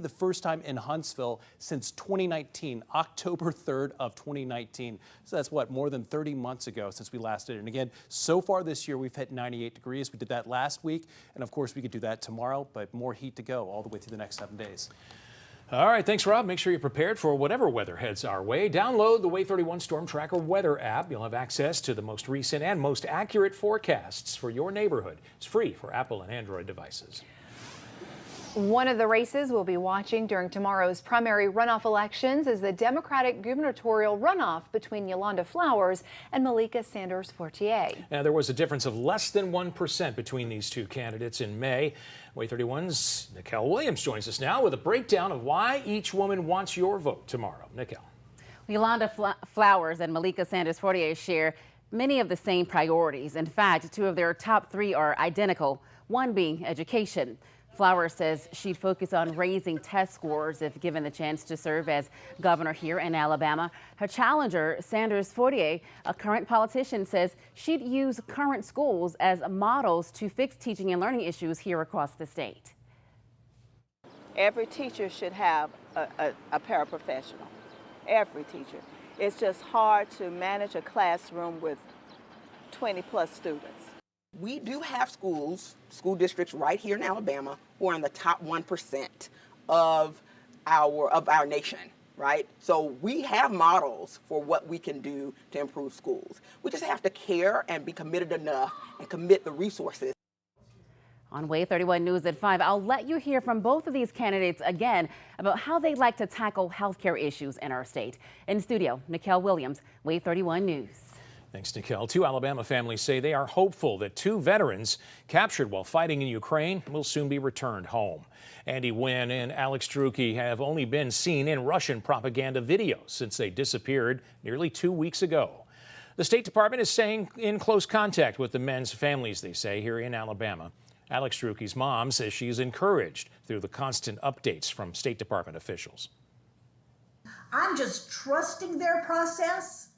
The first time in Huntsville since 2019, October 3rd of 2019. So that's what, more than 30 months ago since we last did it. And again, so far this year, we've hit 98 degrees. We did that last week. And of course, we could do that tomorrow, but more heat to go all the way through the next 7 days. All right, thanks, Rob. Make sure you're prepared for whatever weather heads our way. Download the WAAY-31 Storm Tracker weather app. You'll have access to the most recent and most accurate forecasts for your neighborhood. It's free for Apple and Android devices. One of the races we'll be watching during tomorrow's primary runoff elections is the Democratic gubernatorial runoff between Yolanda Flowers and Malika Sanders-Fortier. Now, there was a difference of less than 1% between these two candidates in May. WAAY-31's Nicole Williams joins us now with a breakdown of why each woman wants your vote tomorrow. Nicole. Yolanda Flowers and Malika Sanders-Fortier share many of the same priorities. In fact, two of their top three are identical, one being education. Flowers says she'd focus on raising test scores if given the chance to serve as governor here in Alabama. Her challenger, Sanders-Fortier, a current politician, says she'd use current schools as models to fix teaching and learning issues here across the state. Every teacher should have a paraprofessional. Every teacher. It's just hard to manage a classroom with 20+ students. We do have school districts right here in Alabama who are in the top 1% of our nation, right? So we have models for what we can do to improve schools. We just have to care and be committed enough and commit the resources. On WAAY-31 News at 5, I'll let you hear from both of these candidates again about how they like to tackle healthcare issues in our state. In studio, Nicole Williams, WAAY-31 News. Thanks, Nicole. Two Alabama families say they are hopeful that two veterans captured while fighting in Ukraine will soon be returned home. Andy Wynn and Alex Drucke have only been seen in Russian propaganda videos since they disappeared nearly 2 weeks ago. The State Department is staying in close contact with the men's families, they say, here in Alabama. Alex Drucke's mom says she is encouraged through the constant updates from State Department officials. I'm just trusting their process.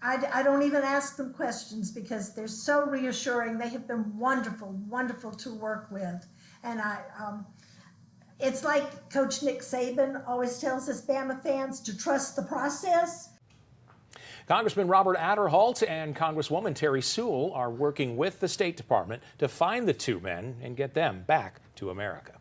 I don't even ask them questions because they're so reassuring. They have been wonderful, wonderful to work with. And it's like Coach Nick Saban always tells us Bama fans to trust the process. Congressman Robert Adderholt and Congresswoman Terry Sewell are working with the State Department to find the two men and get them back to America.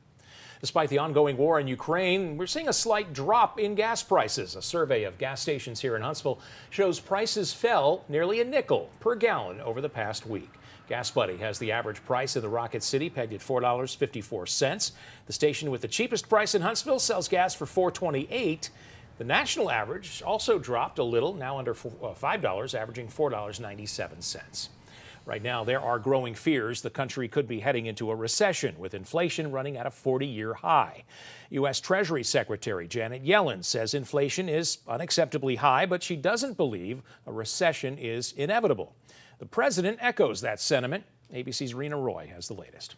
Despite the ongoing war in Ukraine, we're seeing a slight drop in gas prices. A survey of gas stations here in Huntsville shows prices fell nearly a nickel per gallon over the past week. Gas Buddy has the average price of the Rocket City pegged at $4.54. The station with the cheapest price in Huntsville sells gas for $4.28. The national average also dropped a little, now under $5, averaging $4.97. Right now, there are growing fears the country could be heading into a recession, with inflation running at a 40-year high. U.S. Treasury Secretary Janet Yellen says inflation is unacceptably high, but she doesn't believe a recession is inevitable. The president echoes that sentiment. ABC's Rena Roy has the latest.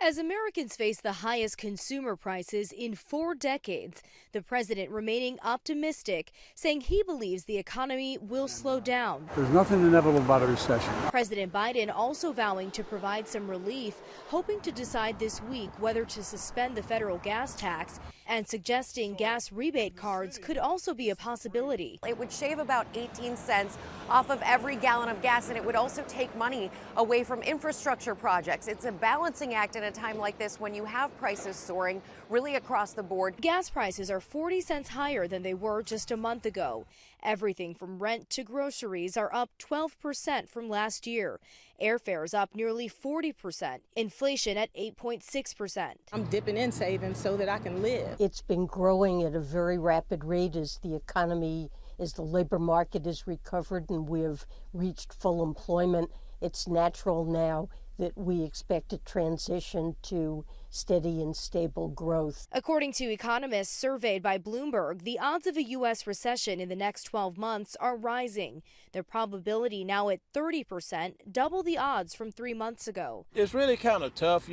As Americans face the highest consumer prices in 4 decades, the president remaining optimistic, saying he believes the economy will slow down. There's nothing inevitable about a recession. President Biden also vowing to provide some relief, hoping to decide this week whether to suspend the federal gas tax, and suggesting gas rebate cards could also be a possibility. It would shave about 18 cents off of every gallon of gas, and it would also take money away from infrastructure projects. It's a balancing act in a time like this when you have prices soaring really across the board. Gas prices are 40 cents higher than they were just a month ago. Everything from rent to groceries are up 12% from last year. Airfares up nearly 40%. Inflation at 8.6%. I'm dipping in savings so that I can live. It's been growing at a very rapid rate as the economy, as the labor market has recovered and we have reached full employment. It's natural now that we expect a transition to steady and stable growth. According to economists surveyed by Bloomberg, the odds of a U.S. recession in the next 12 months are rising. Their probability now at 30%, double the odds from 3 months ago. It's really kind of tough,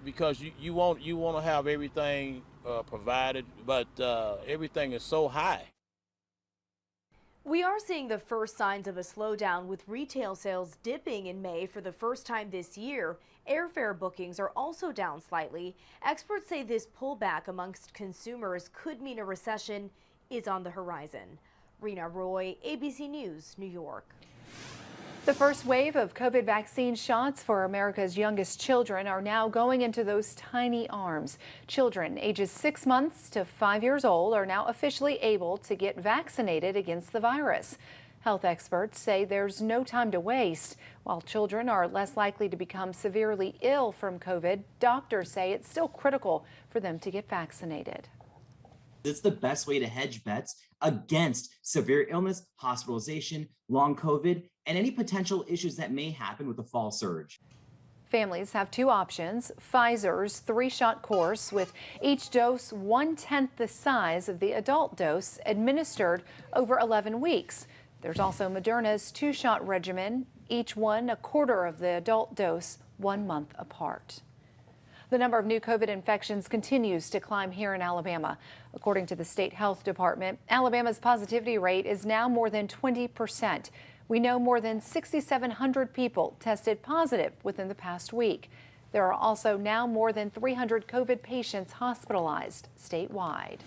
because you want to have everything provided, but everything is so high. We are seeing the first signs of a slowdown, with retail sales dipping in May for the first time this year. Airfare bookings are also down slightly. Experts say this pullback amongst consumers could mean a recession is on the horizon. Rena Roy, ABC News, New York. The first wave of COVID vaccine shots for America's youngest children are now going into those tiny arms. Children ages 6 months to 5 years old are now officially able to get vaccinated against the virus. Health experts say there's no time to waste. While children are less likely to become severely ill from COVID, doctors say it's still critical for them to get vaccinated. It's the best way to hedge bets against severe illness, hospitalization, long COVID, and any potential issues that may happen with the fall surge. Families have two options: Pfizer's 3-shot course with each dose 1/10 the size of the adult dose, administered over 11 weeks. There's also Moderna's 2-shot regimen, each one 1/4 of the adult dose, 1 month apart. The number of new COVID infections continues to climb here in Alabama. According to the state health department, Alabama's positivity rate is now more than 20%. We know more than 6,700 people tested positive within the past week. There are also now more than 300 COVID patients hospitalized statewide.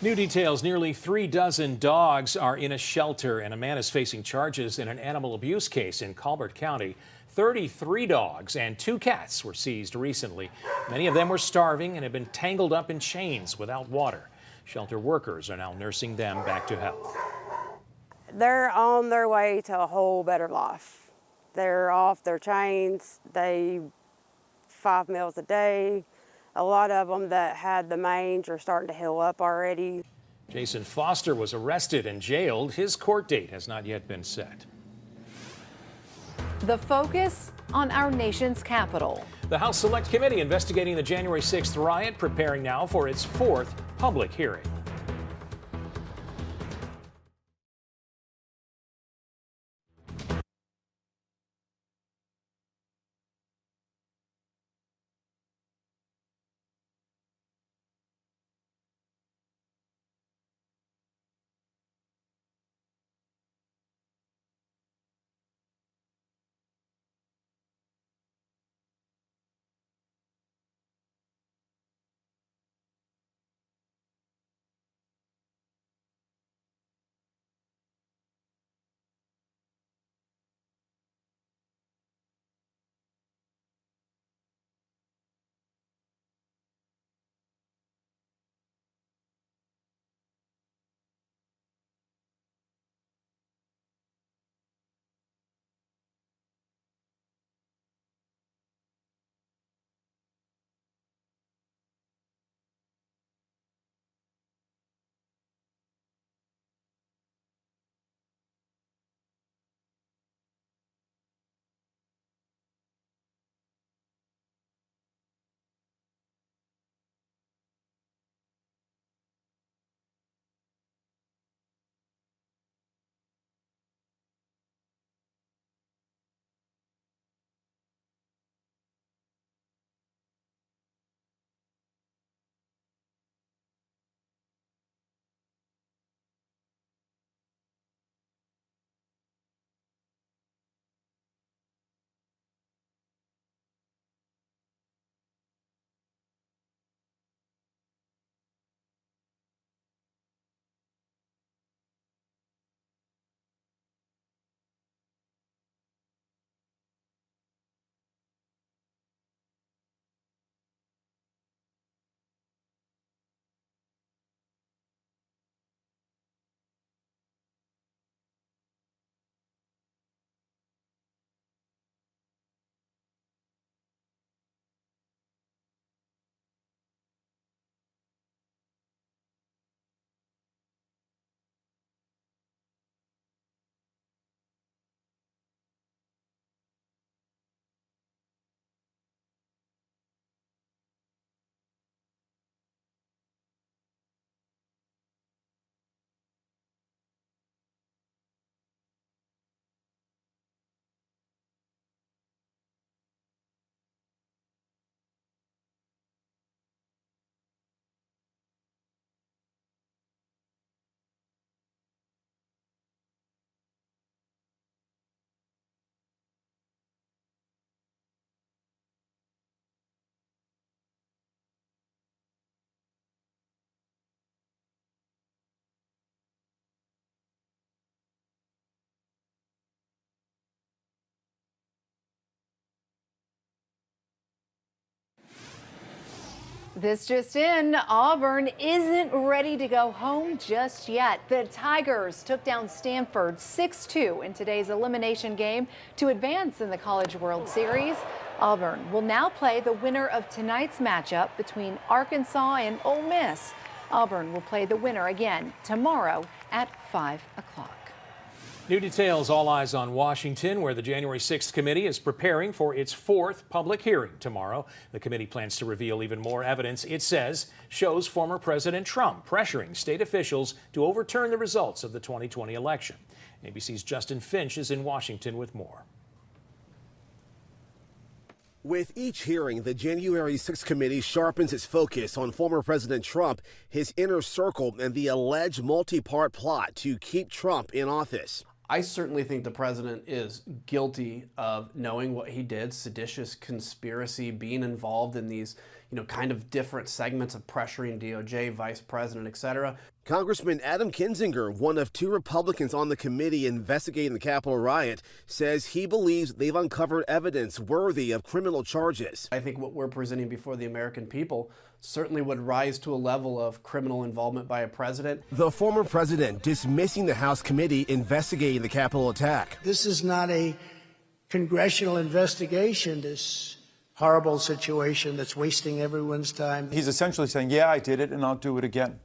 New details: nearly 3 dozen dogs are in a shelter, and a man is facing charges in an animal abuse case in Colbert County. 33 dogs and 2 cats were seized recently. Many of them were starving and had been tangled up in chains without water. Shelter workers are now nursing them back to health. They're on their way to a whole better life. They're off their chains. They 5 meals a day. A lot of them that had the mange are starting to heal up already. Jason Foster was arrested and jailed. His court date has not yet been set. The focus on our nation's capital. The House Select Committee investigating the January 6th riot preparing now for its 4th public hearing. This just in, Auburn isn't ready to go home just yet. The Tigers took down Stanford 6-2 in today's elimination game to advance in the College World Series. Auburn will now play the winner of tonight's matchup between Arkansas and Ole Miss. Auburn will play the winner again tomorrow at 5 o'clock. New details, all eyes on Washington, where the January 6th committee is preparing for its 4th public hearing tomorrow. The committee plans to reveal even more evidence, it says, shows former President Trump pressuring state officials to overturn the results of the 2020 election. ABC's Justin Finch is in Washington with more. With each hearing, the January 6th committee sharpens its focus on former President Trump, his inner circle, and the alleged multi-part plot to keep Trump in office. I certainly think the president is guilty of knowing what he did, seditious conspiracy, being involved in these, kind of different segments of pressuring DOJ, vice president, etc. Congressman Adam Kinzinger, one of 2 Republicans on the committee investigating the Capitol riot, says he believes they've uncovered evidence worthy of criminal charges. I think what we're presenting before the American people certainly would rise to a level of criminal involvement by a president. The former president dismissing the House committee investigating the Capitol attack. This is not a congressional investigation, this horrible situation that's wasting everyone's time. He's essentially saying, yeah, I did it and I'll do it again,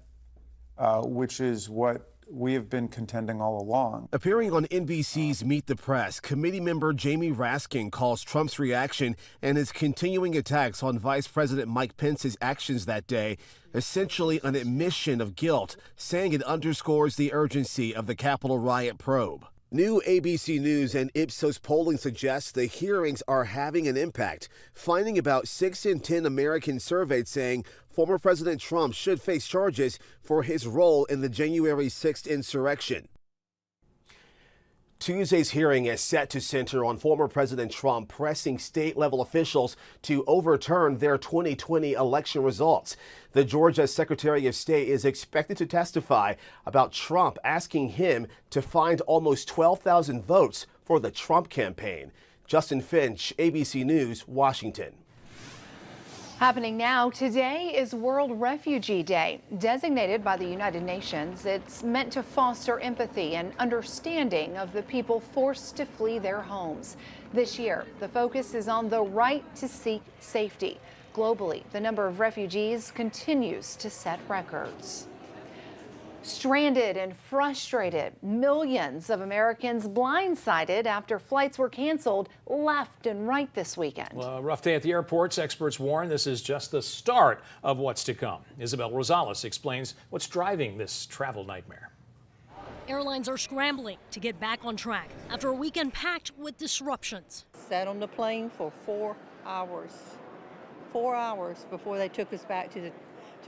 which is what we have been contending all along. Appearing on NBC's Meet the Press, committee member Jamie Raskin calls Trump's reaction and his continuing attacks on Vice President Mike Pence's actions that day essentially an admission of guilt, saying it underscores the urgency of the Capitol riot probe. New ABC News and Ipsos polling suggests the hearings are having an impact, finding about 6 in 10 Americans surveyed saying former President Trump should face charges for his role in the January 6th insurrection. Tuesday's hearing is set to center on former President Trump pressing state-level officials to overturn their 2020 election results. The Georgia Secretary of State is expected to testify about Trump asking him to find almost 12,000 votes for the Trump campaign. Justin Finch, ABC News, Washington. Happening now, today is World Refugee Day. Designated by the United Nations, it's meant to foster empathy and understanding of the people forced to flee their homes. This year, the focus is on the right to seek safety. Globally, the number of refugees continues to set records. Stranded and frustrated, millions of Americans blindsided after flights were canceled left and right this weekend. Well, a rough day at the airports. Experts warn this is just the start of what's to come. Isabel Rosales explains what's driving this travel nightmare. Airlines are scrambling to get back on track after a weekend packed with disruptions. Sat on the plane for 4 hours. 4 hours before they took us back to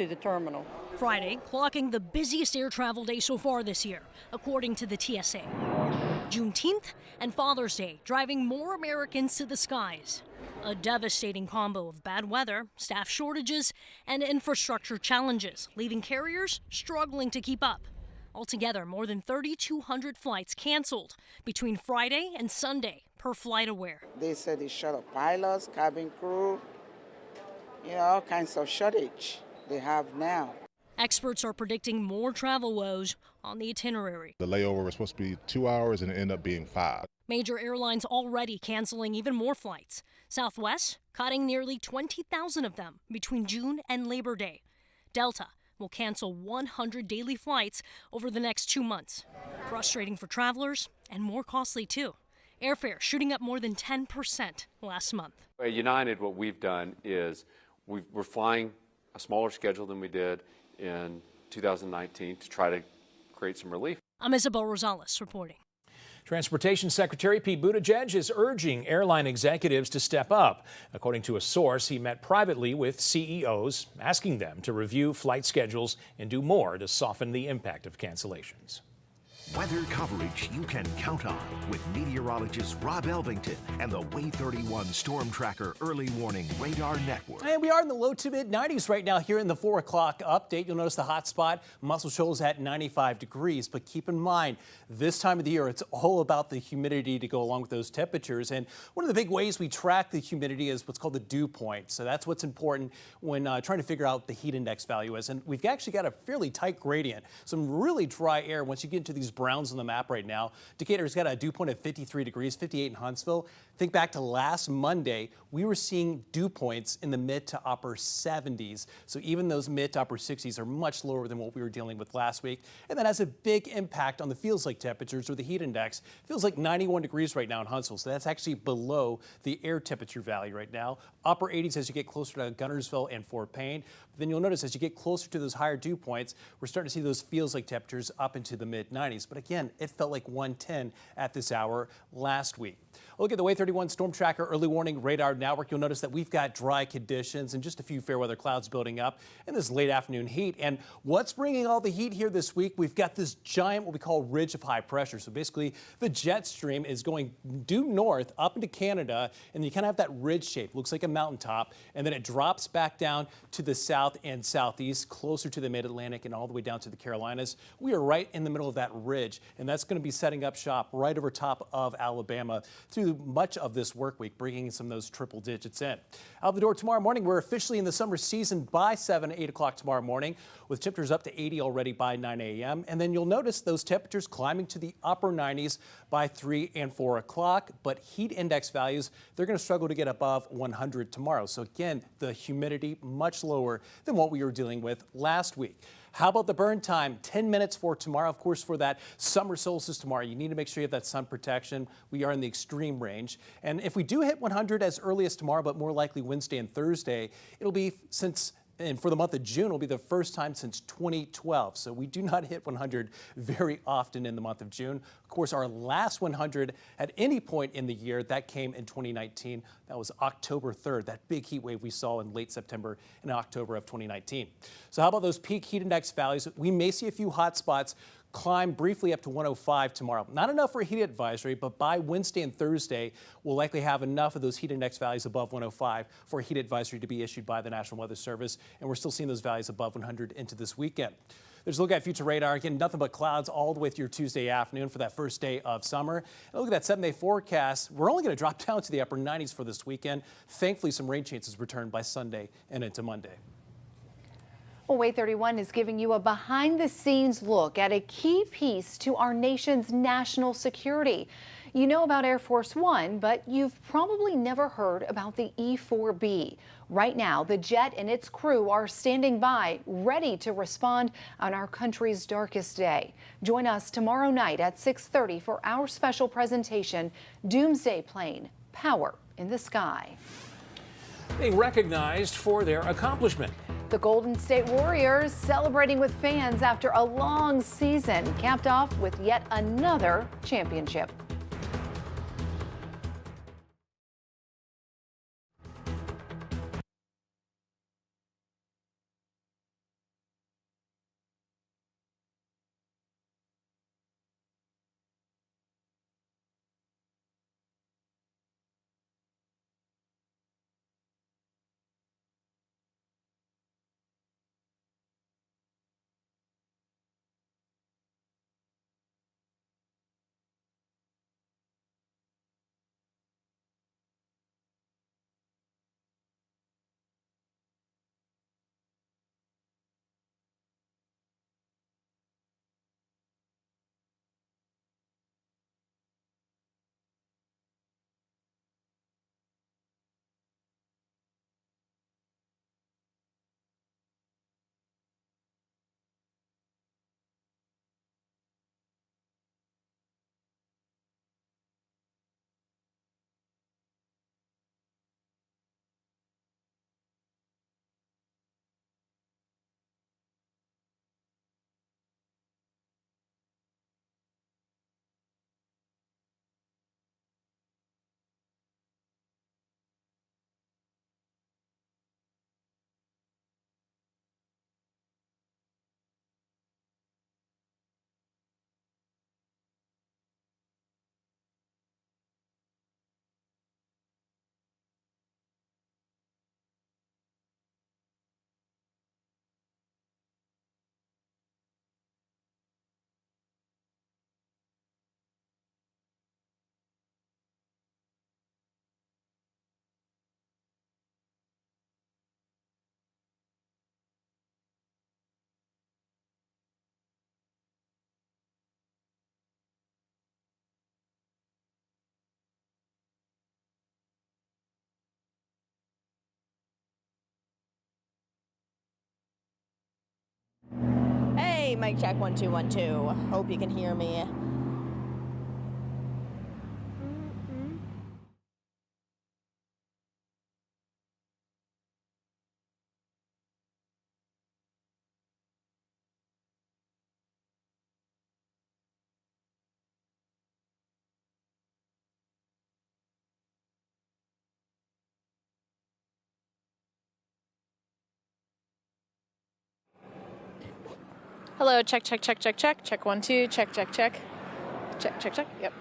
the terminal. Friday, clocking the busiest air travel day so far this year, according to the TSA. Juneteenth and Father's Day driving more Americans to the skies. A devastating combo of bad weather, staff shortages, and infrastructure challenges, leaving carriers struggling to keep up. Altogether, more than 3,200 flights canceled between Friday and Sunday, per FlightAware. They said they shut up pilots, cabin crew, all kinds of shortage they have now. Experts are predicting more travel woes on the itinerary. The layover was supposed to be 2 hours and it ended up being 5. Major airlines already canceling even more flights. Southwest cutting nearly 20,000 of them between June and Labor Day. Delta will cancel 100 daily flights over the next 2 months. Frustrating for travelers and more costly too. Airfare shooting up more than 10% last month. At United, what we've done is we're flying a smaller schedule than we did in 2019 to try to create some relief. I'm Isabel Rosales reporting. Transportation Secretary Pete Buttigieg is urging airline executives to step up. According to a source, he met privately with CEOs, asking them to review flight schedules and do more to soften the impact of cancellations. Weather coverage you can count on with meteorologist Rob Elvington and the WAAY-31 Storm Tracker Early Warning Radar Network. And we are in the low to mid 90s right now here in the 4 o'clock update. You'll notice the hot spot, Muscle Shoals at 95 degrees. But keep in mind, this time of the year, it's all about the humidity to go along with those temperatures. And one of the big ways we track the humidity is what's called the dew point. So that's what's important when trying to figure out what the heat index value is. And we've actually got a fairly tight gradient. Some really dry air once you get into these browns on the map right now. Decatur's got a dew point of 53 degrees, 58 in Huntsville. Think back to last Monday, we were seeing dew points in the mid to upper 70s. So even those mid to upper 60s are much lower than what we were dealing with last week. And that has a big impact on the feels like temperatures or the heat index. Feels like 91 degrees right now in Huntsville. So that's actually below the air temperature value right now. Upper 80s as you get closer to Guntersville and Fort Payne. But then you'll notice as you get closer to those higher dew points, we're starting to see those feels like temperatures up into the mid 90s. But again, it felt like 110 at this hour last week. Look at the WAAY-31 Storm Tracker Early Warning Radar Network. You'll notice that we've got dry conditions and just a few fair weather clouds building up in this late afternoon heat. And what's bringing all the heat here this week? We've got this giant, what we call ridge of high pressure. So basically, the jet stream is going due north up into Canada, and you kind of have that ridge shape. Looks like a mountaintop, and then it drops back down to the south and southeast, closer to the mid-Atlantic and all the way down to the Carolinas. We are right in the middle of that ridge, and that's going to be setting up shop right over top of Alabama through much of this work week, bringing some of those triple digits in. Out the door tomorrow morning, we're officially in the summer season by 7, 8 o'clock tomorrow morning, with temperatures up to 80 already by 9 a.m. And then you'll notice those temperatures climbing to the upper 90s by 3 and 4 o'clock. But heat index values, they're going to struggle to get above 100 tomorrow. So again, the humidity much lower than what we were dealing with last week. How about the burn time? 10 minutes for tomorrow. Of course, for that summer solstice tomorrow, you need to make sure you have that sun protection. We are in the extreme range. And if we do hit 100 as early as tomorrow, but more likely Wednesday and Thursday, it'll be and for the month of June, it'll be the first time since 2012. So we do not hit 100 very often in the month of June. Of course, our last 100 at any point in the year, that came in 2019. That was October 3rd, that big heat wave we saw in late September and October of 2019. So how about those peak heat index values? We may see a few hot spots climb briefly up to 105 tomorrow. Not enough for a heat advisory, but by Wednesday and Thursday, we'll likely have enough of those heat index values above 105 for a heat advisory to be issued by the National Weather Service. And we're still seeing those values above 100 into this weekend. There's a look at future radar. Again, nothing but clouds all the way through Tuesday afternoon for that first day of summer. And look at that 7-day forecast. We're only going to drop down to the upper 90s for this weekend. Thankfully, some rain chances return by Sunday and into Monday. Well, WAAY-31 is giving you a behind-the-scenes look at a key piece to our nation's national security. You know about Air Force One, but you've probably never heard about the E-4B. Right now, the jet and its crew are standing by, ready to respond on our country's darkest day. Join us tomorrow night at 6:30 for our special presentation, Doomsday Plane, Power in the Sky. Being recognized for their accomplishment. The Golden State Warriors celebrating with fans after a long season, capped off with yet another championship. Mic check 1 2 1 2. Hope you can hear me. Hello, check, check, check, check, check. Check 1 2, check, check, check. Check, check, check. Yep.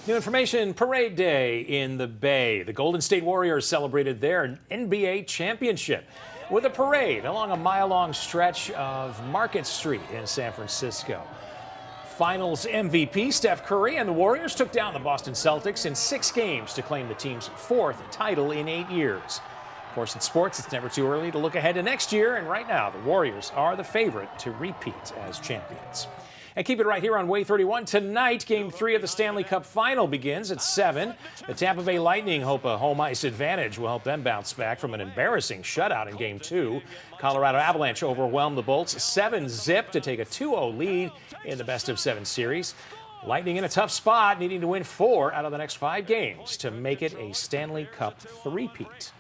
New information, Parade Day in the Bay. The Golden State Warriors celebrated their NBA championship with a parade along a mile-long stretch of Market Street in San Francisco. Finals MVP Steph Curry and the Warriors took down the Boston Celtics in 6 games to claim the team's 4th title in 8 years. Of course, in sports, it's never too early to look ahead to next year, and right now, the Warriors are the favorite to repeat as champions. And keep it right here on WAAY-31. Tonight, Game 3 of the Stanley Cup Final begins at 7. The Tampa Bay Lightning hope a home ice advantage will help them bounce back from an embarrassing shutout in Game 2. Colorado Avalanche overwhelmed the Bolts 7-0 to take a 2-0 lead in the best-of-7 series. Lightning in a tough spot, needing to win 4 out of the next 5 games to make it a Stanley Cup three-peat.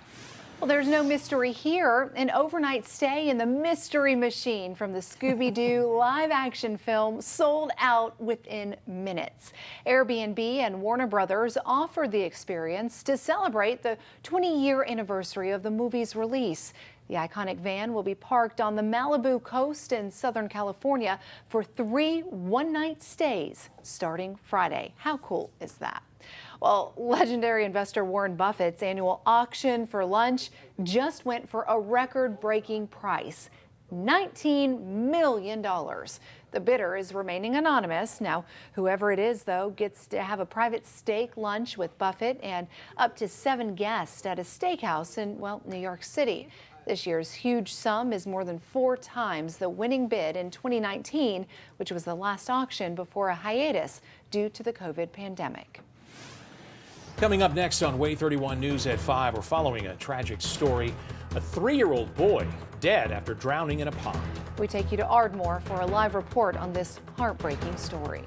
Well, there's no mystery here. An overnight stay in the Mystery Machine from the Scooby-Doo live-action film sold out within minutes. Airbnb and Warner Brothers offered the experience to celebrate the 20-year anniversary of the movie's release. The iconic van will be parked on the Malibu coast in Southern California for 3 one-night stays starting Friday. How cool is that? Well, legendary investor Warren Buffett's annual auction for lunch just went for a record-breaking price, $19 million. The bidder is remaining anonymous. Now, whoever it is, though, gets to have a private steak lunch with Buffett and up to 7 guests at a steakhouse in, well, New York City. This year's huge sum is more than 4 times the winning bid in 2019, which was the last auction before a hiatus due to the COVID pandemic. Coming up next on WAAY-31 News at 5, we're following a tragic story. A 3-year-old boy dead after drowning in a pond. We take you to Ardmore for a live report on this heartbreaking story.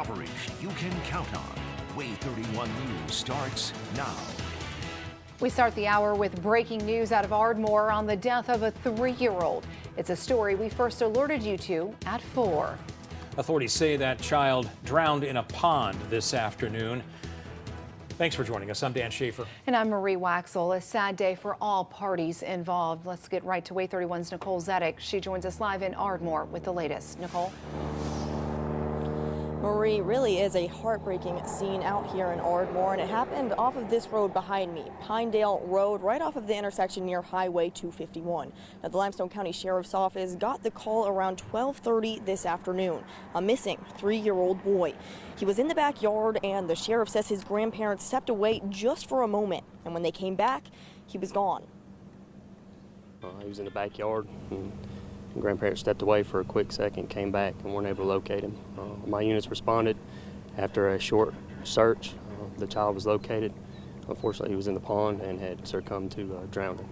coverage you can count on. WAAY-31 News starts now. We start the hour with breaking news out of Ardmore on the death of a 3-year-old. It's a story we first alerted you to at 4. Authorities say that child drowned in a pond this afternoon. Thanks for joining us. I'm Dan Schaefer. And I'm Marie Waxel. A sad day for all parties involved. Let's get right to WAAY-31's Nicole Zedek. She joins us live in Ardmore with the latest. Nicole? Marie, really is a heartbreaking scene out here in Ardmore, and it happened off of this road behind me, Pinedale Road, right off of the intersection near Highway 251. Now, the Limestone County Sheriff's Office got the call around 12:30 this afternoon. A missing 3-year-old boy. He was in the backyard, and the sheriff says his grandparents stepped away just for a moment, and when they came back, he was gone. He was in the backyard. Grandparents stepped away for a quick second, came back, and weren't able to locate him. My units responded after a short search. The child was located. Unfortunately, he was in the pond and had succumbed to drowning.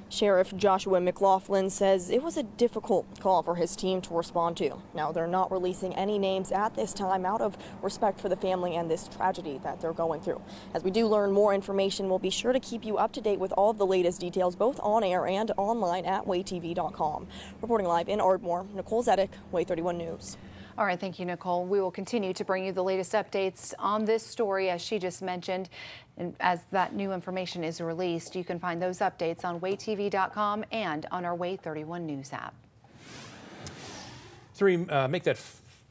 Sheriff Joshua McLaughlin says it was a difficult call for his team to respond to. Now, they're not releasing any names at this time out of respect for the family and this tragedy that they're going through. As we do learn more information, we'll be sure to keep you up to date with all of the latest details, both on air and online at WAAY-TV.com. Reporting live in Ardmore, Nicole Zedek, WAAY-31 News. All right, thank you, Nicole. We will continue to bring you the latest updates on this story, as she just mentioned. And as that new information is released, you can find those updates on WAAY-TV.com and on our WAAY-31 News app. Make that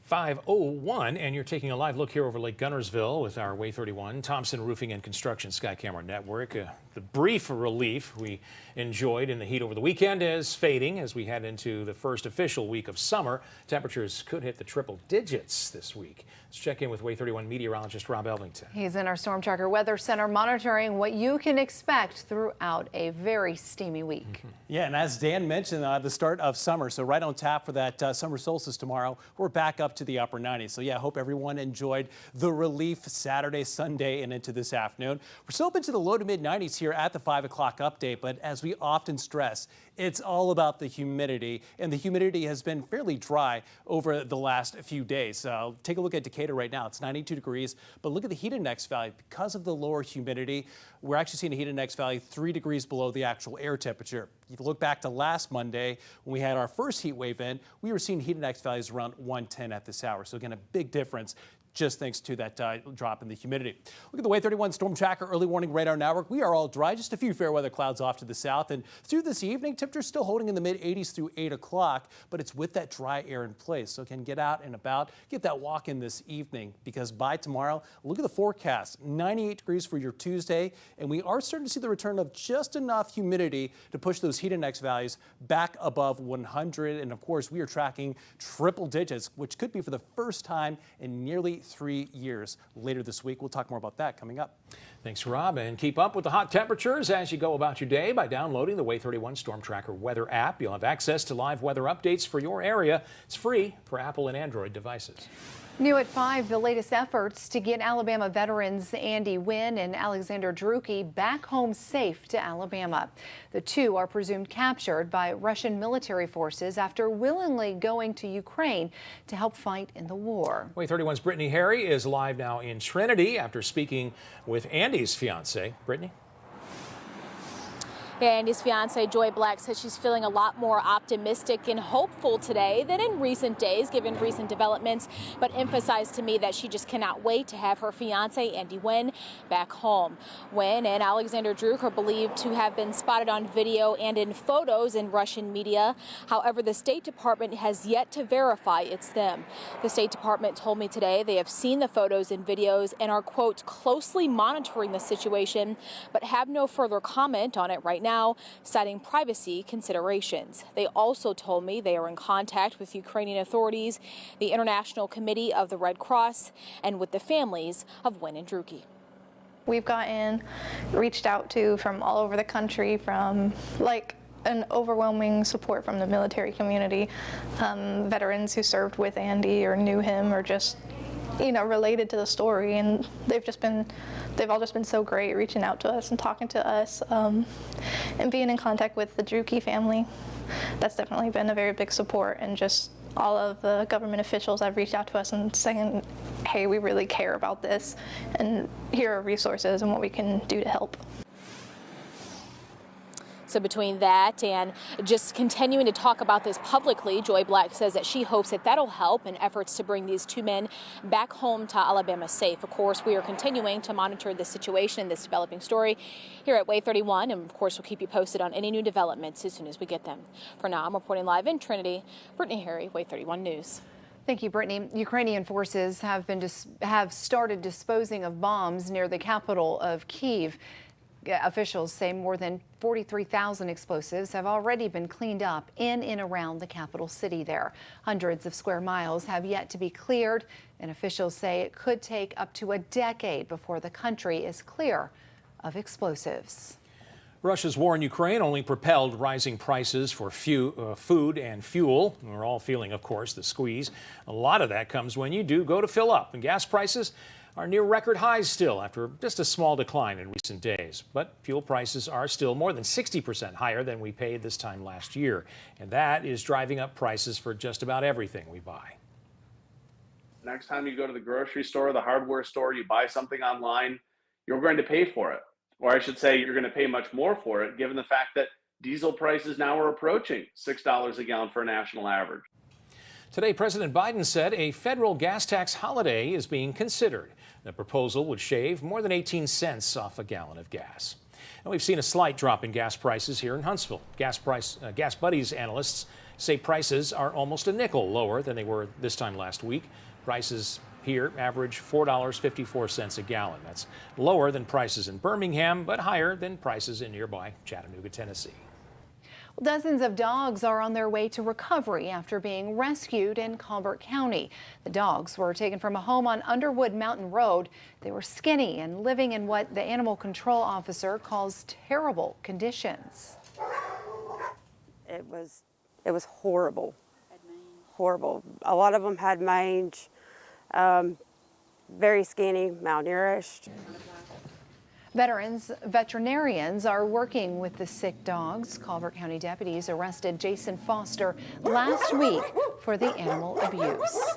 5:01, and you're taking a live look here over Lake Gunnersville with our WAAY-31 Thompson Roofing and Construction Sky Camera Network. The brief relief we enjoyed in the heat over the weekend is fading as we head into the first official week of summer. Temperatures could hit the triple digits this week. Let's check in with WAAY-31 meteorologist Rob Elvington. He's in our Storm Tracker Weather Center monitoring what you can expect throughout a very steamy week. Yeah, and as Dan mentioned, the start of summer, so right on tap for that summer solstice tomorrow. We're back up to the upper 90s. So yeah, I hope everyone enjoyed the relief Saturday, Sunday, and into this afternoon. We're still up into the low to mid 90s here at the 5 o'clock update, but as we often stress, it's all about the humidity, and the humidity has been fairly dry over the last few days. Take a look at Decatur right now. It's 92 degrees, but look at the heat index value. Because of the lower humidity, we're actually seeing a heat index value 3 degrees below the actual air temperature. If you look back to last Monday, when we had our first heat wave in, we were seeing heat index values around 110 at this hour. So again, a big difference just thanks to that drop in the humidity. Look at the WAAY-31 Storm Tracker early warning radar network. We are all dry, just a few fair weather clouds off to the south. And through this evening, temperatures still holding in the mid 80s through 8 o'clock, but it's with that dry air in place. So can get out and about, get that walk in this evening, because by tomorrow, look at the forecast, 98 degrees for your Tuesday. And we are starting to see the return of just enough humidity to push those heat index values back above 100. And of course, we are tracking triple digits, which could be for the first time in nearly 3 years. Later this week, we'll talk more about that coming up. Thanks, Rob. And keep up with the hot temperatures as you go about your day by downloading the WAAY-31 Storm Tracker weather app. You'll have access to live weather updates for your area. It's free for Apple and Android devices. New at 5, the latest efforts to get Alabama veterans Andy Wynn and Alexander Drueke back home safe to Alabama. The two are presumed captured by Russian military forces after willingly going to Ukraine to help fight in the war. WAAY-31's Brittany Harry is live now in Trinity after speaking with Andy's fiance. Brittany? Yeah, Andy's fiance, Joy Black, says she's feeling a lot more optimistic and hopeful today than in recent days, given recent developments, but emphasized to me that she just cannot wait to have her fiance, Andy Wynn, back home. Wynn and Alexander Drueke are believed to have been spotted on video and in photos in Russian media. However, the State Department has yet to verify it's them. The State Department told me today they have seen the photos and videos and are, quote, closely monitoring the situation, but have no further comment on it right now, citing privacy considerations. They also told me they are in contact with Ukrainian authorities, the International Committee of the Red Cross, and with the families of Wynn and Drueke. We've reached out to from all over the country, from an overwhelming support from the military community, veterans who served with Andy or knew him or just related to the story, and they've all just been so great reaching out to us and talking to us, and being in contact with the Drueke family. That's definitely been a very big support, and just all of the government officials have reached out to us and saying, hey, we really care about this, and here are resources and what we can do to help. So between that and just continuing to talk about this publicly, Joy Black says that she hopes that that'll help in efforts to bring these two men back home to Alabama safe. Of course, we are continuing to monitor this situation, this developing story here at WAAY-31, and of course, we'll keep you posted on any new developments as soon as we get them. For now, I'm reporting live in Trinity. Brittany Harry, WAAY-31 News. Thank you, Brittany. Ukrainian forces have started disposing of bombs near the capital of Kyiv. Officials say more than 43,000 explosives have already been cleaned up in and around the capital city there. Hundreds of square miles have yet to be cleared, and officials say it could take up to a decade before the country is clear of explosives. Russia's war in Ukraine only propelled rising prices for food and fuel. We're all feeling, of course, the squeeze. A lot of that comes when you do go to fill up, and gas prices are near record highs still after just a small decline in recent days. But fuel prices are still more than 60% higher than we paid this time last year. And that is driving up prices for just about everything we buy. Next time you go to the grocery store, the hardware store, you buy something online, you're going to pay for it. Or I should say you're going to pay much more for it, given the fact that diesel prices now are approaching $6 a gallon for a national average. Today, President Biden said a federal gas tax holiday is being considered. The proposal would shave more than 18 cents off a gallon of gas. And we've seen a slight drop in gas prices here in Huntsville. Gas Buddies analysts say prices are almost a nickel lower than they were this time last week. Prices here average $4.54 a gallon. That's lower than prices in Birmingham, but higher than prices in nearby Chattanooga, Tennessee. Dozens of dogs are on their way to recovery after being rescued in Colbert County. The dogs were taken from a home on Underwood Mountain Road. They were skinny and living in what the animal control officer calls terrible conditions. It was horrible. Horrible. A lot of them had mange, very skinny, malnourished. Veterinarians are working with the sick dogs. Colbert County deputies arrested Jason Foster last week for the animal abuse.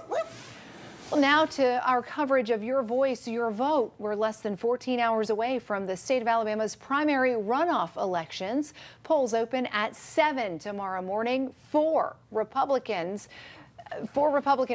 Well, now to our coverage of Your Voice, Your Vote. We're less than 14 hours away from the state of Alabama's primary runoff elections. Polls open at 7 tomorrow morning. Four Republican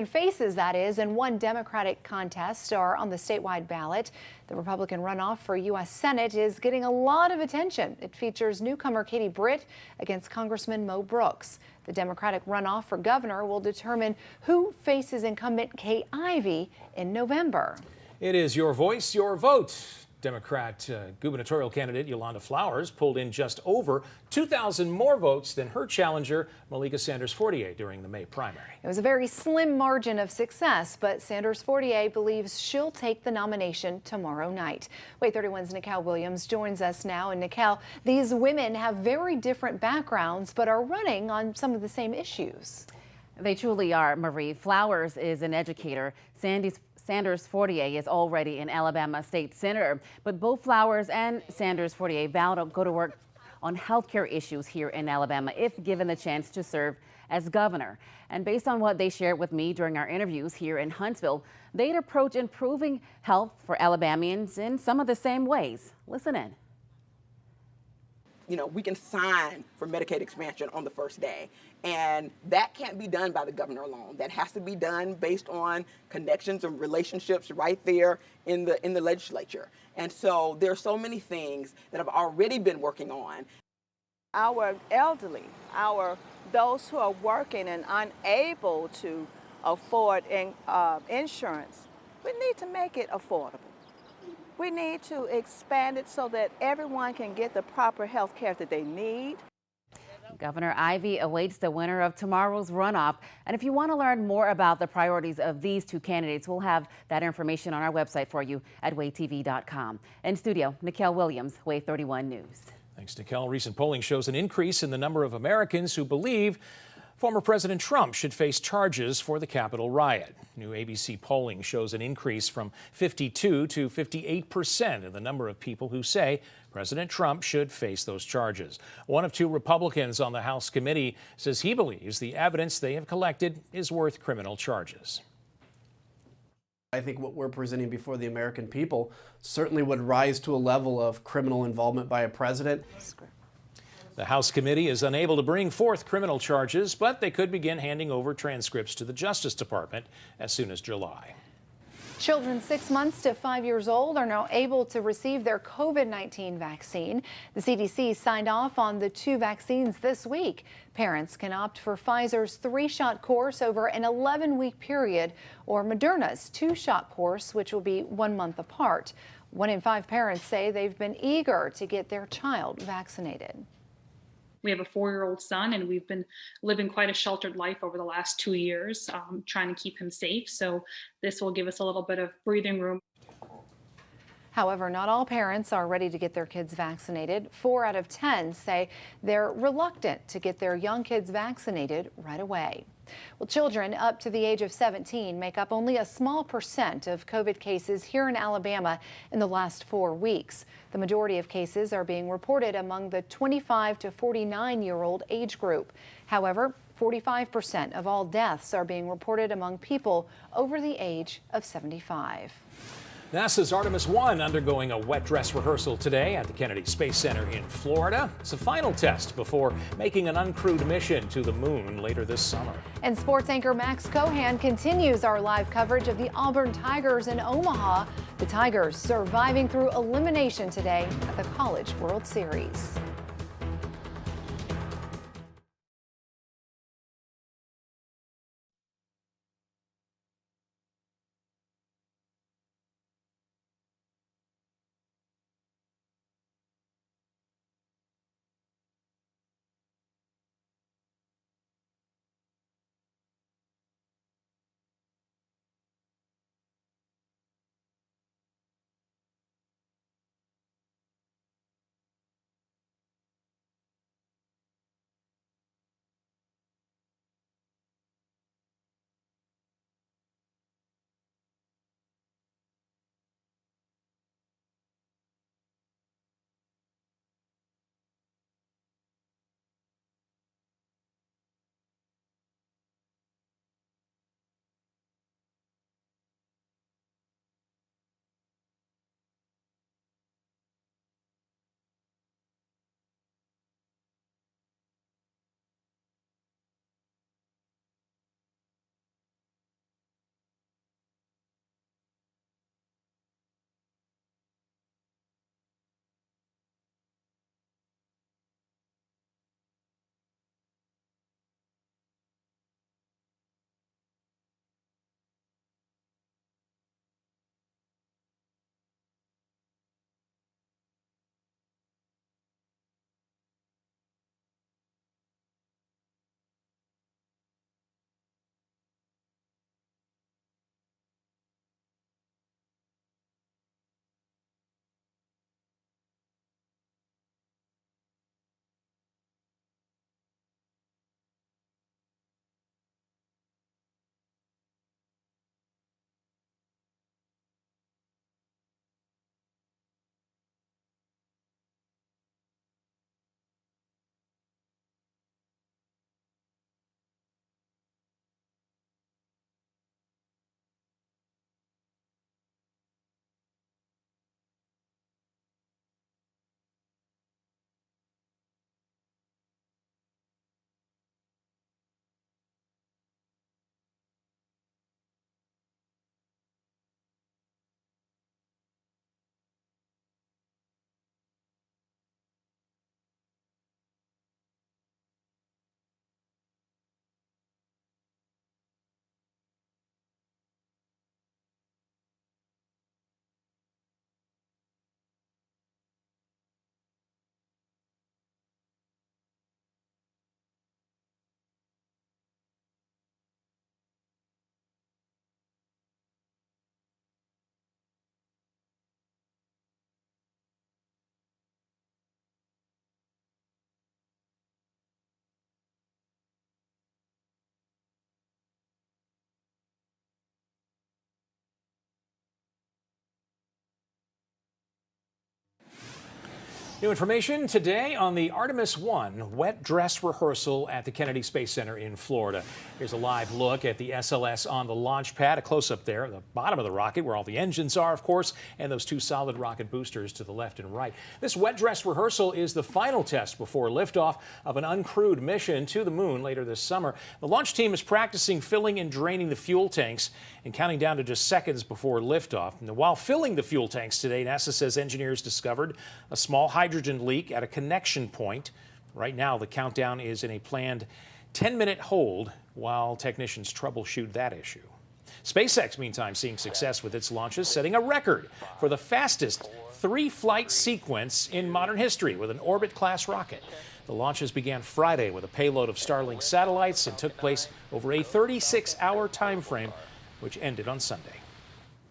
faces, that is, and one Democratic contest are on the statewide ballot. The Republican runoff for U.S. Senate is getting a lot of attention. It features newcomer Katie Britt against Congressman Mo Brooks. The Democratic runoff for governor will determine who faces incumbent Kay Ivey in November. It is Your Voice, Your Vote. Democrat gubernatorial candidate Yolanda Flowers pulled in just over 2,000 more votes than her challenger, Malika Sanders-Fortier, during the May primary. It was a very slim margin of success, but Sanders-Fortier believes she'll take the nomination tomorrow night. WAAY-31's Nicole Williams joins us now. And Nicole, these women have very different backgrounds, but are running on some of the same issues. They truly are, Marie. Flowers is an educator. Sanders-Fortier is already an Alabama state senator, but both Flowers and Sanders-Fortier vow to go to work on healthcare issues here in Alabama if given the chance to serve as governor. And based on what they shared with me during our interviews here in Huntsville, they'd approach improving health for Alabamians in some of the same ways. Listen in. You know, we can sign for Medicaid expansion on the first day, and that can't be done by the governor alone. That has to be done based on connections and relationships right there in the legislature. And so there are so many things that I've already been working on. Our elderly, those who are working and unable to afford insurance, we need to make it affordable. We need to expand it so that everyone can get the proper health care that they need. Governor Ivey awaits the winner of tomorrow's runoff. And if you want to learn more about the priorities of these two candidates, we'll have that information on our website for you at WAAY-TV.com. In studio, Nicole Williams, WAAY-31 News. Thanks, Nicole. Recent polling shows an increase in the number of Americans who believe Former President Trump should face charges for the Capitol riot. New ABC polling shows an increase from 52 to 58% in the number of people who say President Trump should face those charges. One of two Republicans on the House committee says he believes the evidence they have collected is worth criminal charges. I think what we're presenting before the American people certainly would rise to a level of criminal involvement by a president. The House committee is unable to bring forth criminal charges, but they could begin handing over transcripts to the Justice Department as soon as July. Children 6 months to 5 years old are now able to receive their COVID-19 vaccine. The CDC signed off on the 2 vaccines this week. Parents can opt for Pfizer's 3-shot course over an 11-week period or Moderna's 2-shot course, which will be 1 month apart. 1 in 5 parents say they've been eager to get their child vaccinated. We have a 4-year-old son, and we've been living quite a sheltered life over the last 2 years, trying to keep him safe. So this will give us a little bit of breathing room. However, not all parents are ready to get their kids vaccinated. 4 out of 10 say they're reluctant to get their young kids vaccinated right away. Well, children up to the age of 17 make up only a small percent of COVID cases here in Alabama in the last 4 weeks. The majority of cases are being reported among the 25 to 49-year-old age group. However, 45% of all deaths are being reported among people over the age of 75. NASA's Artemis 1 undergoing a wet dress rehearsal today at the Kennedy Space Center in Florida. It's a final test before making an uncrewed mission to the moon later this summer. And sports anchor Max Cohan continues our live coverage of the Auburn Tigers in Omaha. The Tigers surviving through elimination today at the College World Series. New information today on the Artemis 1 wet dress rehearsal at the Kennedy Space Center in Florida. Here's a live look at the SLS on the launch pad, a close-up there at the bottom of the rocket where all the engines are, of course, and those two solid rocket boosters to the left and right. This wet dress rehearsal is the final test before liftoff of an uncrewed mission to the moon later this summer. The launch team is practicing filling and draining the fuel tanks and counting down to just seconds before liftoff. And while filling the fuel tanks today, NASA says engineers discovered a small hydrogen leak at a connection point. Right now, the countdown is in a planned 10-minute hold while technicians troubleshoot that issue. SpaceX, meantime, seeing success with its launches, setting a record for the fastest three-flight sequence in modern history with an Orbit-class rocket. The launches began Friday with a payload of Starlink satellites and took place over a 36-hour time frame, which ended on Sunday.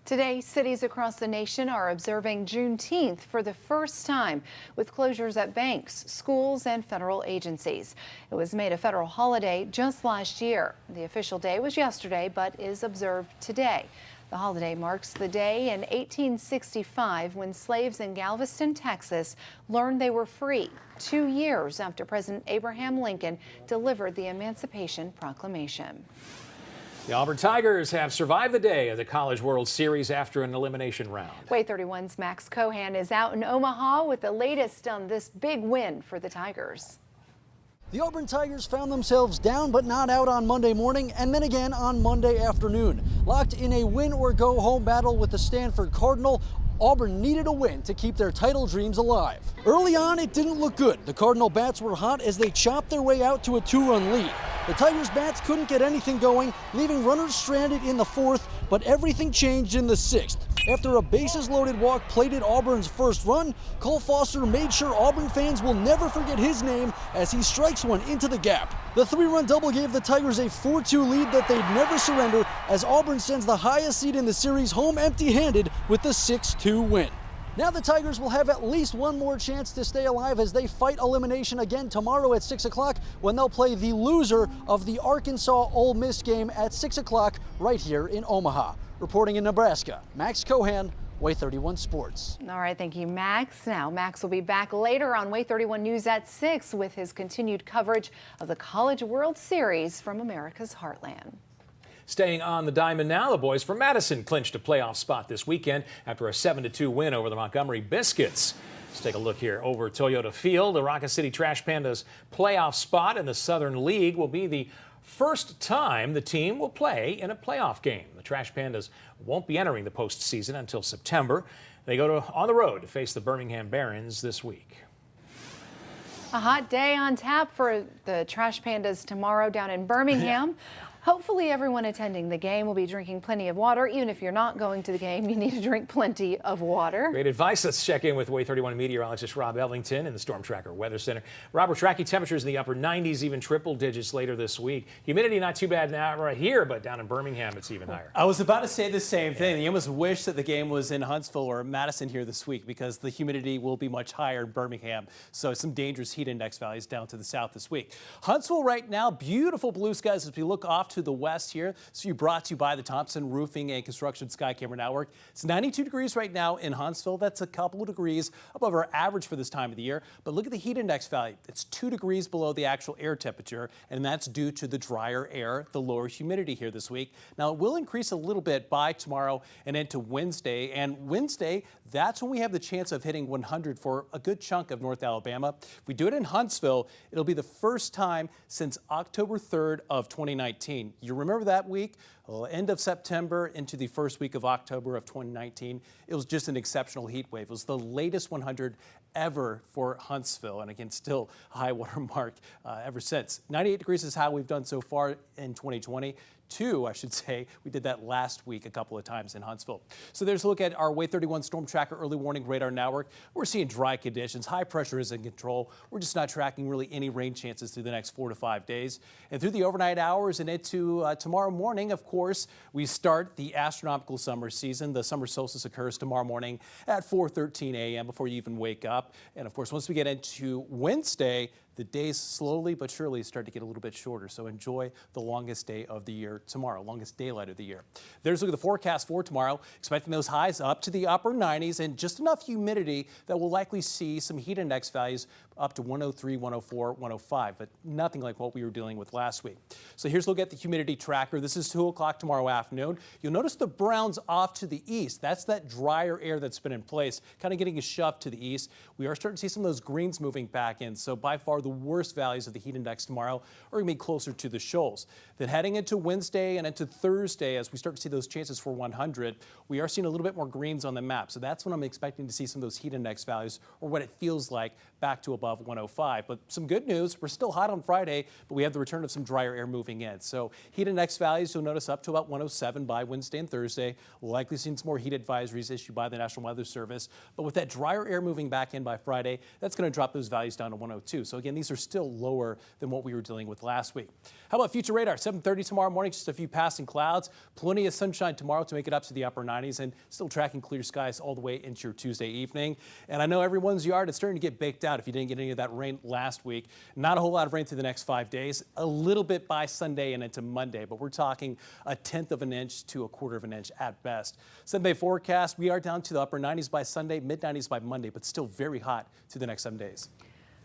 Today, cities across the nation are observing Juneteenth for the first time, with closures at banks, schools, and federal agencies. It was made a federal holiday just last year. The official day was yesterday, but is observed today. The holiday marks the day in 1865 when slaves in Galveston, Texas, learned they were free, 2 years after President Abraham Lincoln delivered the Emancipation Proclamation. The Auburn Tigers have survived the day of the College World Series after an elimination round. WAAY-31's Max Cohan is out in Omaha with the latest on this big win for the Tigers. The Auburn Tigers found themselves down but not out on Monday morning and then again on Monday afternoon. Locked in a win-or-go-home battle with the Stanford Cardinal, Auburn needed a win to keep their title dreams alive. Early on, it didn't look good. The Cardinal bats were hot as they chopped their way out to a 2-run lead. The Tigers bats couldn't get anything going, leaving runners stranded in the fourth, but everything changed in the sixth. After a bases-loaded walk plated Auburn's first run, Cole Foster made sure Auburn fans will never forget his name as he strikes one into the gap. The 3-run double gave the Tigers a 4-2 lead that they'd never surrender as Auburn sends the highest seed in the series home empty-handed with the 6-2 win. Now the Tigers will have at least one more chance to stay alive as they fight elimination again tomorrow at 6 o'clock when they'll play the loser of the Arkansas-Ole Miss game at 6 o'clock right here in Omaha. Reporting in Nebraska, Max Cohan, WAAY-31 Sports. All right, thank you, Max. Now, Max will be back later on WAAY-31 News at 6 with his continued coverage of the College World Series from America's Heartland. Staying on the diamond now, the boys from Madison clinched a playoff spot this weekend after a 7-2 win over the Montgomery Biscuits. Let's take a look here over Toyota Field. The Rocket City Trash Pandas' playoff spot in the Southern League will be the first time the team will play in a playoff game. The Trash Pandas won't be entering the postseason until September. They go on the road to face the Birmingham Barons this week. A hot day on tap for the Trash Pandas tomorrow down in Birmingham. Hopefully everyone attending the game will be drinking plenty of water. Even if you're not going to the game, you need to drink plenty of water. Great advice. Let's check in with WAAY-31 meteorologist Rob Ellington in the Storm Tracker Weather Center. Rob, we're tracking temperatures in the upper 90s, even triple digits later this week. Humidity not too bad now right here, but down in Birmingham it's even higher. I was about to say the same thing. You almost wish that the game was in Huntsville or Madison here this week because the humidity will be much higher in Birmingham. So some dangerous heat index values down to the south this week. Huntsville right now, beautiful blue skies as we look off to the west here. So you brought to you by the Thompson Roofing and Construction Sky Camera Network. It's 92 degrees right now in Huntsville. That's a couple of degrees above our average for this time of the year. But look at the heat index value. It's 2 degrees below the actual air temperature, and that's due to the drier air, the lower humidity here this week. Now, it will increase a little bit by tomorrow and into Wednesday. And Wednesday, that's when we have the chance of hitting 100 for a good chunk of North Alabama. If we do it in Huntsville, it'll be the first time since October 3rd of 2019. You remember that week? Well, end of September into the first week of October of 2019. It was just an exceptional heat wave. It was the latest 100 ever for Huntsville, and again, still a high water mark ever since. 98 degrees is how we've done so far in 2020. I should say. We did that last week a couple of times in Huntsville. So there's a look at our WAAY-31 Storm Tracker early warning radar network. We're seeing dry conditions. High pressure is in control. We're just not tracking really any rain chances through the next 4 to 5 days. And through the overnight hours and into tomorrow morning, of course, we start the astronomical summer season. The summer solstice occurs tomorrow morning at 4:13 a.m. before you even wake up. And of course, once we get into Wednesday, the days slowly but surely start to get a little bit shorter. So enjoy the longest day of the year tomorrow, longest daylight of the year. There's a look at the forecast for tomorrow. Expecting those highs up to the upper 90s and just enough humidity that we'll likely see some heat index values up to 103, 104, 105, but nothing like what we were dealing with last week. So here's a look at the humidity tracker. This is 2 o'clock tomorrow afternoon. You'll notice the browns off to the east. That's that drier air that's been in place, kind of getting a shove to the east. We are starting to see some of those greens moving back in. So by far the worst values of the heat index tomorrow are going to be closer to the shoals. Then heading into Wednesday and into Thursday, as we start to see those chances for 100, we are seeing a little bit more greens on the map. So that's when I'm expecting to see some of those heat index values, or what it feels like, back to above 105. But some good news, we're still hot on Friday, but we have the return of some drier air moving in. So heat index values, you'll notice up to about 107 by Wednesday and Thursday. We'll likely see some more heat advisories issued by the National Weather Service. But with that drier air moving back in by Friday, that's going to drop those values down to 102. So again, these are still lower than what we were dealing with last week. How about future radar? 7:30 tomorrow morning, just a few passing clouds. Plenty of sunshine tomorrow to make it up to the upper 90s, and still tracking clear skies all the way into your Tuesday evening. And I know everyone's yard is starting to get baked out if you didn't get any of that rain last week. Not a whole lot of rain through the next 5 days. A little bit by Sunday and into Monday, but we're talking 1/10 of an inch to 1/4 of an inch at best. 7-day forecast, we are down to the upper 90s by Sunday, mid-90s by Monday, but still very hot through the next 7 days.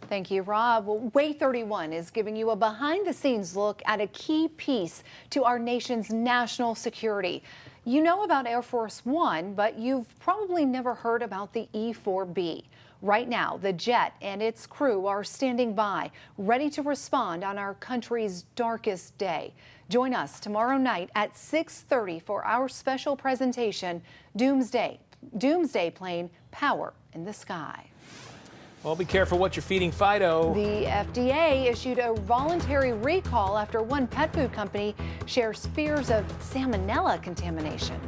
Thank you, Rob. Well, WAAY-31 is giving you a behind-the-scenes look at a key piece to our nation's national security. You know about Air Force One, but you've probably never heard about the E-4B. Right now, the jet and its crew are standing by, ready to respond on our country's darkest day. Join us tomorrow night at 6:30 for our special presentation, Doomsday Plane, Power in the Sky. Well, be careful what you're feeding Fido. The FDA issued a voluntary recall after one pet food company shares fears of salmonella contamination.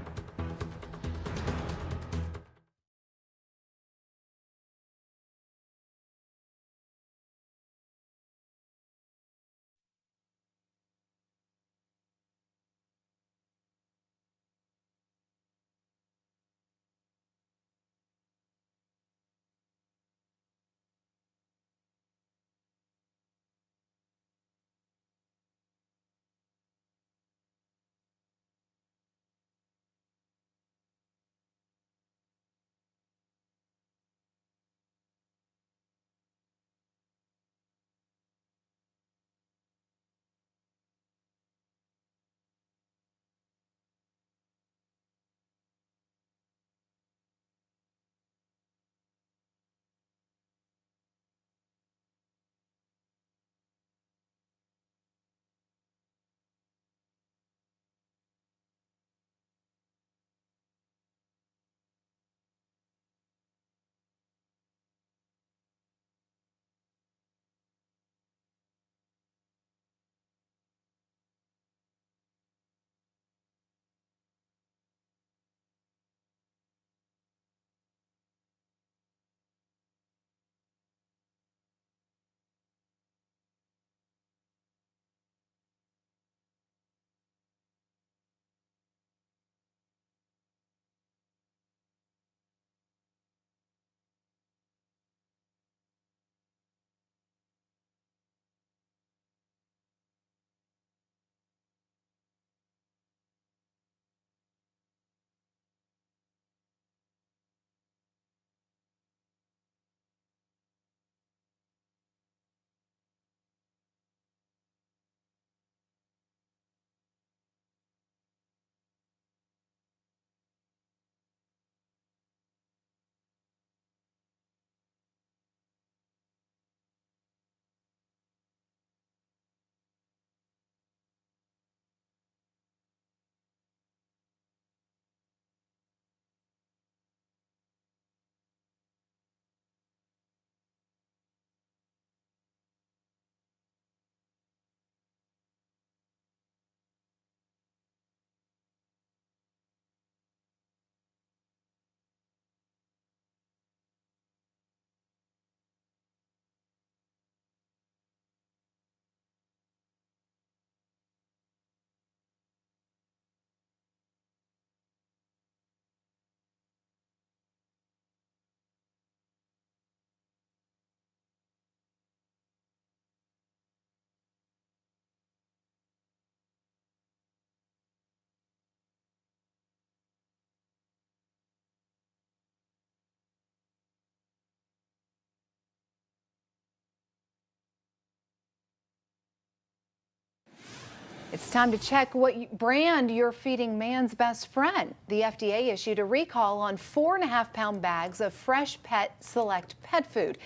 It's time to check what brand you're feeding man's best friend. The FDA issued a recall on 4.5-pound bags of Fresh Pet Select pet food.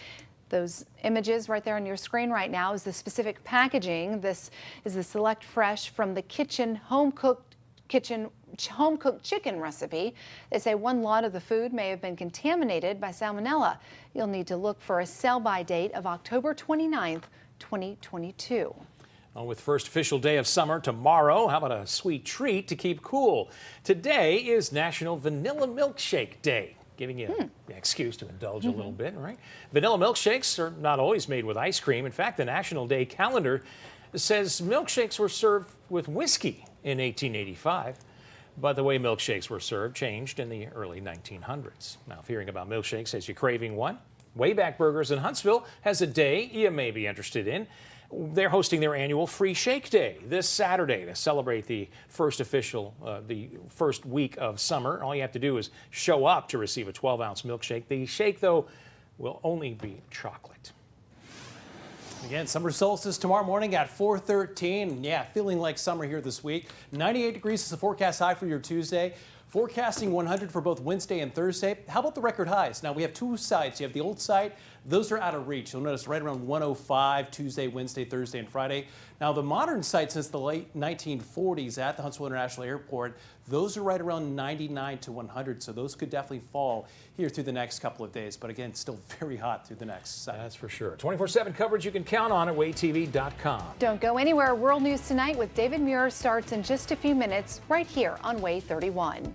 Those images right there on your screen right now is the specific packaging. This is the Select Fresh from the home-cooked chicken recipe. They say one lot of the food may have been contaminated by salmonella. You'll need to look for a sell-by date of October 29th, 2022. Well, with first official day of summer tomorrow, how about a sweet treat to keep cool? Today is National Vanilla Milkshake Day, giving you an excuse to indulge a little bit, right? Vanilla milkshakes are not always made with ice cream. In fact, the National Day calendar says milkshakes were served with whiskey in 1885. But the way milkshakes were served changed in the early 1900s. Now, if hearing about milkshakes has you craving one, Wayback Burgers in Huntsville has a day you may be interested in. They're hosting their annual Free Shake Day this Saturday to celebrate the first week of summer. All you have to do is show up to receive a 12-ounce milkshake. The shake, though, will only be chocolate. Again, summer solstice tomorrow morning at 4:13. Yeah, feeling like summer here this week. 98 degrees is the forecast high for your Tuesday. Forecasting 100 for both Wednesday and Thursday. How about the record highs? Now, we have two sites. You have the old site. Those are out of reach. You'll notice right around 105 Tuesday, Wednesday, Thursday, and Friday. Now, the modern site since the late 1940s at the Huntsville International Airport, those are right around 99 to 100. So those could definitely fall here through the next couple of days. But again, still very hot through the next site. That's for sure. 24/7 coverage you can count on at WAAY-TV.com. Don't go anywhere. World News Tonight with David Muir starts in just a few minutes right here on WAAY 31.